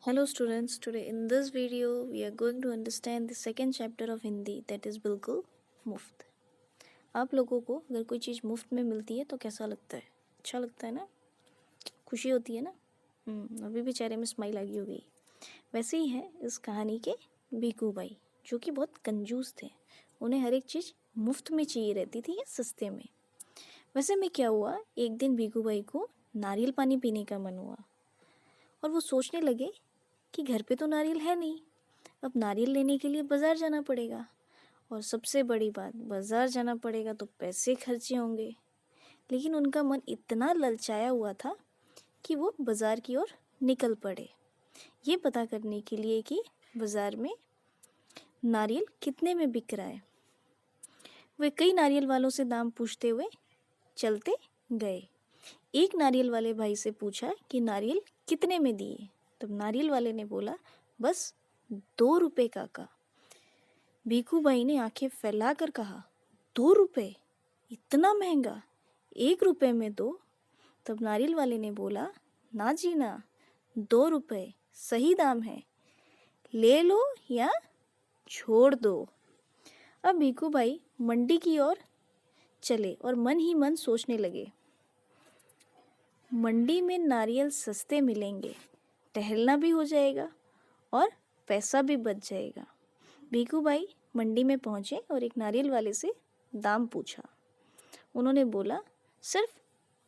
Hello students, today in this video we are going to understand the second chapter of Hindi, that is बिल्कुल मुफ्त। आप लोगों को अगर कोई चीज़ मुफ्त में मिलती है तो कैसा लगता है? अच्छा लगता है ना? खुशी होती है ना? अभी भी चेहरे में स्माइल आ गई होगी। वैसे ही है इस कहानी के भीखू भाई, जो कि बहुत कंजूस थे। उन्हें हर एक चीज़ मुफ्त में चाहिए रहती थी या सस्ते में। वैसे में क्या हुआ, एक दिन भीखू भाई को नारियल पानी पीने का मन हुआ और वो सोचने लगे कि घर पे तो नारियल है नहीं, अब नारियल लेने के लिए बाज़ार जाना पड़ेगा। और सबसे बड़ी बात, बाज़ार जाना पड़ेगा तो पैसे खर्चे होंगे। लेकिन उनका मन इतना ललचाया हुआ था कि वो बाज़ार की ओर निकल पड़े, ये पता करने के लिए कि बाज़ार में नारियल कितने में बिक रहा है। वे कई नारियल वालों से दाम पूछते हुए चलते गए। एक नारियल वाले भाई से पूछा कि नारियल कितने में दिए। तब नारियल वाले ने बोला, बस 2 रुपए काका। भीखू भाई ने आंखें फैलाकर कहा, 2 रुपए? इतना महंगा, 1 रुपए में दो। तब नारियल वाले ने बोला, ना जी ना, 2 रुपए सही दाम है, ले लो या छोड़ दो। अब भीखू भाई मंडी की ओर चले और मन ही मन सोचने लगे, मंडी में नारियल सस्ते मिलेंगे, टहलना भी हो जाएगा और पैसा भी बच जाएगा। भीखू भाई मंडी में पहुंचे और एक नारियल वाले से दाम पूछा। उन्होंने बोला, सिर्फ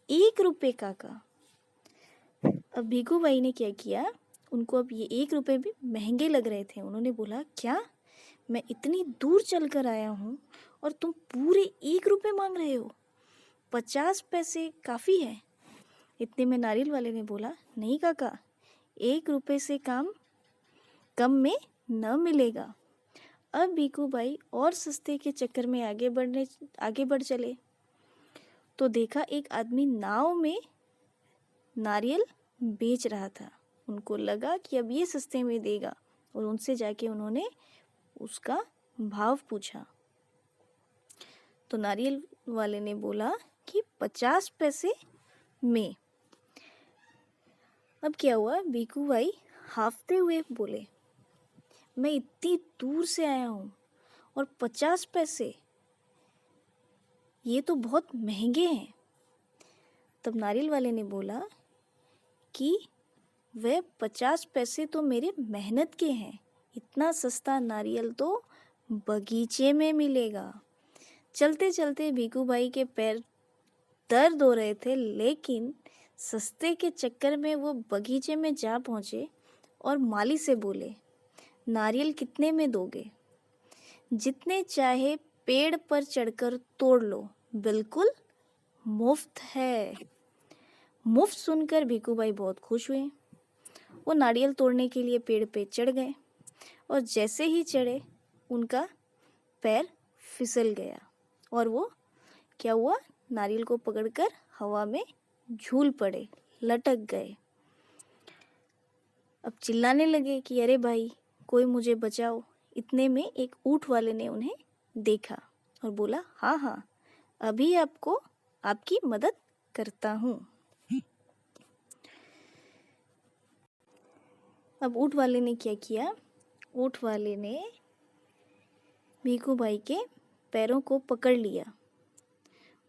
1 रुपए काका। अब भीखू भाई ने क्या किया, उनको अब ये 1 रुपए भी महंगे लग रहे थे। उन्होंने बोला, क्या मैं इतनी दूर चल कर आया हूँ और तुम पूरे 1 रुपए मांग रहे हो? 50 पैसे काफ़ी है। इतने में नारियल वाले ने बोला, नहीं काका, 1 रुपए से काम कम में न मिलेगा। अब भीखू भाई और सस्ते के चक्कर में आगे बढ़ चले तो देखा एक आदमी नाव में नारियल बेच रहा था। उनको लगा कि अब ये सस्ते में देगा और उनसे जाके उन्होंने उसका भाव पूछा। तो नारियल वाले ने बोला कि 50 पैसे में। अब क्या हुआ, भीखू भाई हाफते हुए बोले, मैं इतनी दूर से आया हूँ और 50 पैसे, ये तो बहुत महंगे हैं। तब नारियल वाले ने बोला कि वह 50 पैसे तो मेरे मेहनत के हैं, इतना सस्ता नारियल तो बगीचे में मिलेगा। चलते चलते भीखू भाई के पैर दर्द हो रहे थे, लेकिन सस्ते के चक्कर में वो बगीचे में जा पहुँचे और माली से बोले, नारियल कितने में दोगे? जितने चाहे पेड़ पर चढ़कर तोड़ लो, बिल्कुल मुफ्त है। मुफ्त सुनकर भीखू भाई बहुत खुश हुए। वो नारियल तोड़ने के लिए पेड़ पे चढ़ गए और जैसे ही चढ़े उनका पैर फिसल गया और वो क्या हुआ, नारियल को पकड़कर हवा में झूल पड़े, लटक गए। अब चिल्लाने लगे कि अरे भाई, कोई मुझे बचाओ। इतने में एक ऊँट वाले ने उन्हें देखा और बोला, हाँ हाँ, अभी आपको आपकी मदद करता हूँ। अब ऊँट वाले ने क्या किया, ऊँट वाले ने भीखू भाई के पैरों को पकड़ लिया।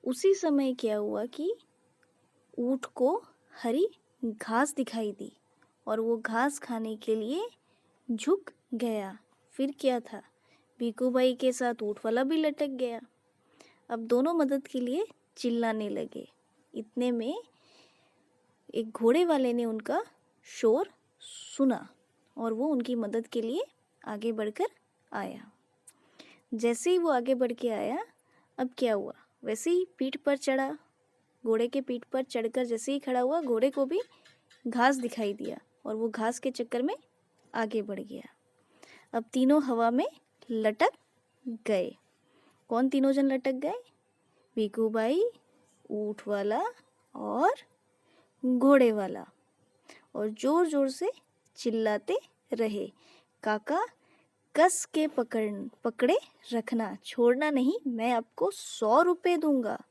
उसी समय क्या हुआ कि ऊँट को हरी घास दिखाई दी और वो घास खाने के लिए झुक गया। फिर क्या था, भीखू भाई के साथ ऊँट वाला भी लटक गया। अब दोनों मदद के लिए चिल्लाने लगे। इतने में एक घोड़े वाले ने उनका शोर सुना और वो उनकी मदद के लिए आगे बढ़कर आया। जैसे ही वो आगे बढ़ के आया, अब क्या हुआ, वैसे ही पीठ पर चढ़ा। घोड़े के पीठ पर चढ़कर जैसे ही खड़ा हुआ, घोड़े को भी घास दिखाई दिया और वो घास के चक्कर में आगे बढ़ गया। अब तीनों हवा में लटक गए। कौन तीनों जन लटक गए? भीखू भाई, ऊँट वाला और घोड़े वाला। और जोर जोर से चिल्लाते रहे, काका कस के पकड़े रखना, छोड़ना नहीं, मैं आपको 100 रुपए दूंगा।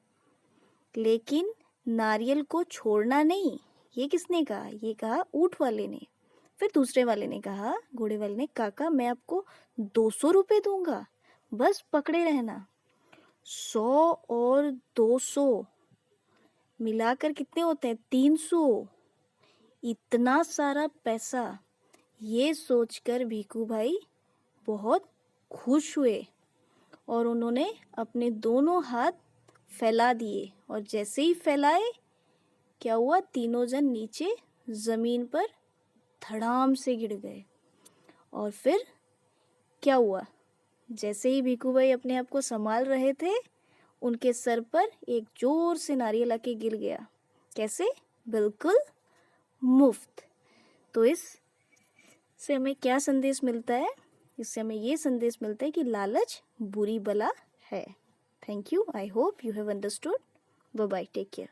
लेकिन नारियल को छोड़ना नहीं। ये किसने कहा? ये कहा ऊँट वाले ने। फिर दूसरे वाले ने कहा, घोड़े वाले ने, काका मैं आपको 200 रुपये दूंगा, बस पकड़े रहना। 100 और 200 मिलाकर कितने होते हैं? 300। इतना सारा पैसा, ये सोचकर भीखू भाई बहुत खुश हुए और उन्होंने अपने दोनों हाथ फैला दिए, और जैसे ही फैलाए क्या हुआ? तीनों जन नीचे ज़मीन पर धड़ाम से गिर गए। और फिर क्या हुआ? जैसे ही भीखू भाई अपने आप को संभाल रहे थे, उनके सर पर एक जोर से नारियल आके गिर गया। कैसे? बिल्कुल मुफ्त। तो इससे हमें क्या संदेश मिलता है? इससे हमें ये संदेश मिलता है कि लालच बुरी बला है। Thank you. I hope you have understood. Bye bye, take care.